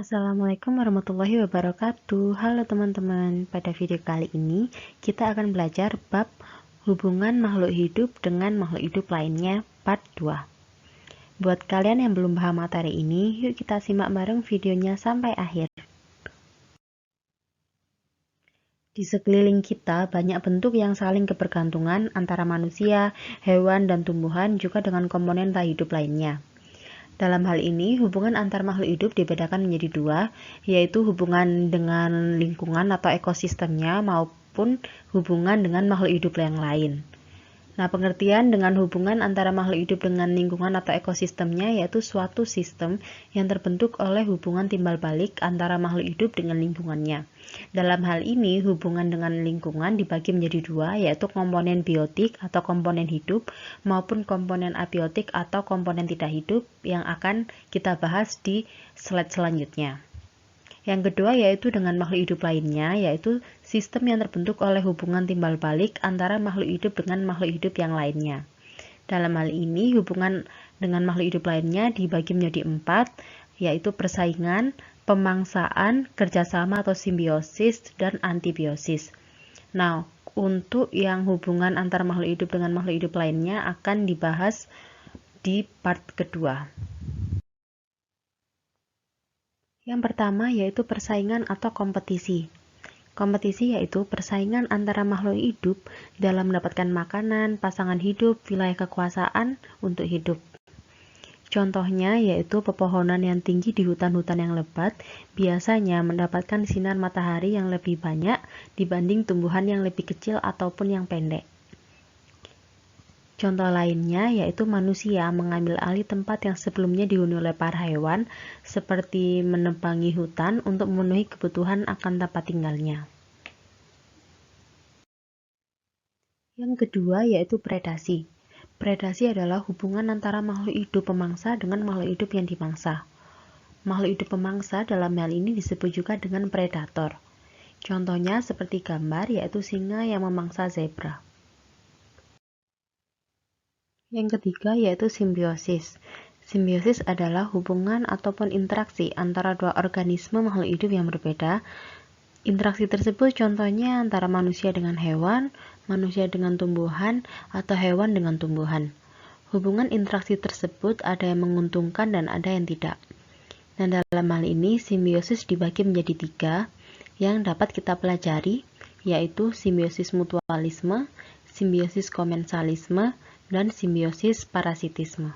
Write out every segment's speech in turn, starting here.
Assalamualaikum warahmatullahi wabarakatuh. Halo teman-teman, pada video kali ini kita akan belajar bab hubungan makhluk hidup dengan makhluk hidup lainnya part 2. Buat kalian yang belum paham materi ini, yuk kita simak bareng videonya sampai akhir. Di sekeliling kita banyak bentuk yang saling kebergantungan antara manusia, hewan, dan tumbuhan, juga dengan komponen tak hidup lainnya. Dalam hal ini, hubungan antar makhluk hidup dibedakan menjadi dua, yaitu hubungan dengan lingkungan atau ekosistemnya maupun hubungan dengan makhluk hidup yang lain. Nah, pengertian dengan hubungan antara makhluk hidup dengan lingkungan atau ekosistemnya yaitu suatu sistem yang terbentuk oleh hubungan timbal balik antara makhluk hidup dengan lingkungannya. Dalam hal ini, hubungan dengan lingkungan dibagi menjadi dua, yaitu komponen biotik atau komponen hidup maupun komponen abiotik atau komponen tidak hidup yang akan kita bahas di slide selanjutnya. Yang kedua yaitu dengan makhluk hidup lainnya, yaitu sistem yang terbentuk oleh hubungan timbal balik antara makhluk hidup dengan makhluk hidup yang lainnya. Dalam hal ini, hubungan dengan makhluk hidup lainnya dibagi menjadi 4, yaitu persaingan, pemangsaan, kerjasama atau simbiosis, dan antibiosis. Nah, untuk yang hubungan antara makhluk hidup dengan makhluk hidup lainnya akan dibahas di part kedua. Yang pertama yaitu persaingan atau kompetisi. Kompetisi yaitu persaingan antara makhluk hidup dalam mendapatkan makanan, pasangan hidup, wilayah kekuasaan untuk hidup. Contohnya yaitu pepohonan yang tinggi di hutan-hutan yang lebat biasanya mendapatkan sinar matahari yang lebih banyak dibanding tumbuhan yang lebih kecil ataupun yang pendek. Contoh lainnya yaitu manusia mengambil alih tempat yang sebelumnya dihuni oleh para hewan, seperti menebangi hutan untuk memenuhi kebutuhan akan tempat tinggalnya. Yang kedua yaitu predasi. Predasi adalah hubungan antara makhluk hidup pemangsa dengan makhluk hidup yang dimangsa. Makhluk hidup pemangsa dalam hal ini disebut juga dengan predator. Contohnya seperti gambar yaitu singa yang memangsa zebra. Yang ketiga yaitu simbiosis. Simbiosis adalah hubungan ataupun interaksi antara dua organisme makhluk hidup yang berbeda. Interaksi tersebut contohnya antara manusia dengan hewan, manusia dengan tumbuhan, atau hewan dengan tumbuhan. Hubungan interaksi tersebut ada yang menguntungkan dan ada yang tidak. Dan dalam hal ini simbiosis dibagi menjadi 3 yang dapat kita pelajari, yaitu simbiosis mutualisme, simbiosis komensalisme, dan simbiosis parasitisme.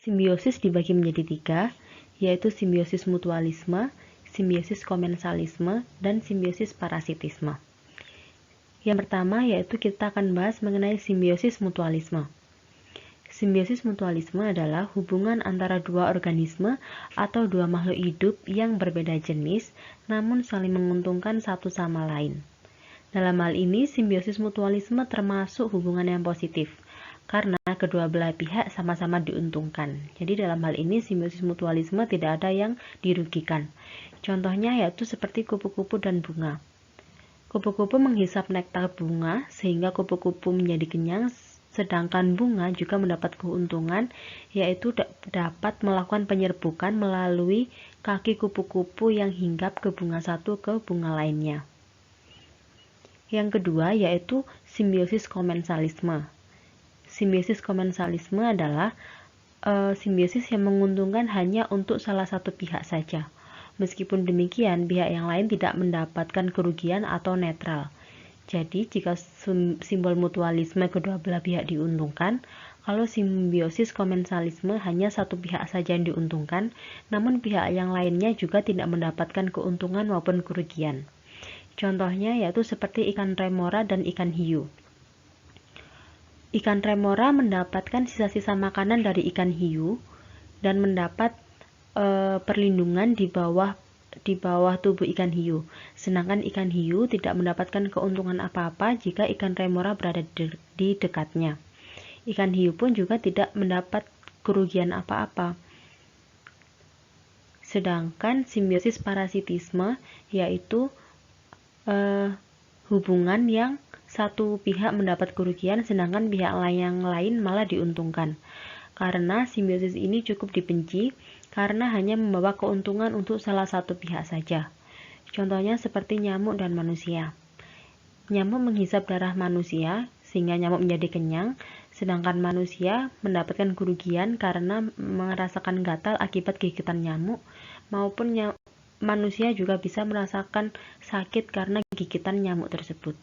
Simbiosis dibagi menjadi 3, yaitu simbiosis mutualisme, simbiosis komensalisme, dan simbiosis parasitisme. Yang pertama yaitu kita akan bahas mengenai simbiosis mutualisme. Simbiosis mutualisme adalah hubungan antara dua organisme atau dua makhluk hidup yang berbeda jenis, namun saling menguntungkan satu sama lain. Dalam hal ini, simbiosis mutualisme termasuk hubungan yang positif, karena kedua belah pihak sama-sama diuntungkan. Jadi dalam hal ini, simbiosis mutualisme tidak ada yang dirugikan. Contohnya yaitu seperti kupu-kupu dan bunga. Kupu-kupu menghisap nektar bunga, sehingga kupu-kupu menjadi kenyang, sedangkan bunga juga mendapat keuntungan, yaitu dapat melakukan penyerbukan melalui kaki kupu-kupu yang hinggap ke bunga satu ke bunga lainnya. Yang kedua yaitu simbiosis komensalisme. Simbiosis komensalisme adalah simbiosis yang menguntungkan hanya untuk salah satu pihak saja. Meskipun demikian, pihak yang lain tidak mendapatkan kerugian atau netral. Jadi, jika simbol mutualisme kedua belah pihak diuntungkan, kalau simbiosis komensalisme hanya satu pihak saja yang diuntungkan, namun pihak yang lainnya juga tidak mendapatkan keuntungan maupun kerugian. Contohnya yaitu seperti ikan remora dan ikan hiu. Ikan remora mendapatkan sisa-sisa makanan dari ikan hiu dan mendapat perlindungan di bawah tubuh ikan hiu. Sedangkan ikan hiu tidak mendapatkan keuntungan apa-apa jika ikan remora berada di dekatnya. Ikan hiu pun juga tidak mendapat kerugian apa-apa. Sedangkan simbiosis parasitisme yaitu hubungan yang satu pihak mendapat kerugian sedangkan pihak yang lain malah diuntungkan. Karena simbiosis ini cukup dibenci karena hanya membawa keuntungan untuk salah satu pihak saja. Contohnya seperti nyamuk dan manusia. Nyamuk menghisap darah manusia sehingga nyamuk menjadi kenyang, sedangkan manusia mendapatkan kerugian karena merasakan gatal akibat gigitan nyamuk, maupun manusia juga bisa merasakan sakit karena gigitan nyamuk tersebut.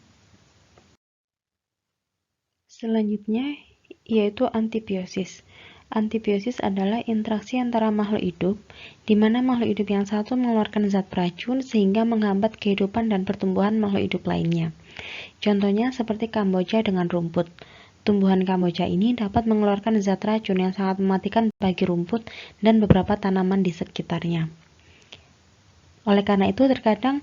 Selanjutnya yaitu antibiosis. Antibiosis adalah interaksi antara makhluk hidup, di mana makhluk hidup yang satu mengeluarkan zat beracun sehingga menghambat kehidupan dan pertumbuhan makhluk hidup lainnya. Contohnya seperti Kamboja dengan rumput. Tumbuhan Kamboja ini dapat mengeluarkan zat racun yang sangat mematikan bagi rumput dan beberapa tanaman di sekitarnya. Oleh karena itu, terkadang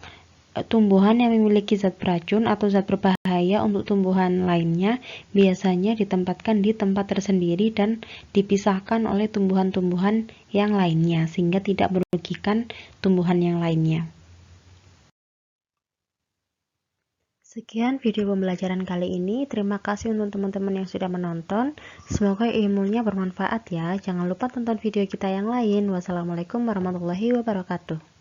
tumbuhan yang memiliki zat beracun atau zat berbahaya untuk tumbuhan lainnya biasanya ditempatkan di tempat tersendiri dan dipisahkan oleh tumbuhan-tumbuhan yang lainnya sehingga tidak merugikan tumbuhan yang lainnya. Sekian video pembelajaran kali ini. Terima kasih untuk teman-teman yang sudah menonton. Semoga ilmunya bermanfaat ya. Jangan lupa tonton video kita yang lain. Wassalamualaikum warahmatullahi wabarakatuh.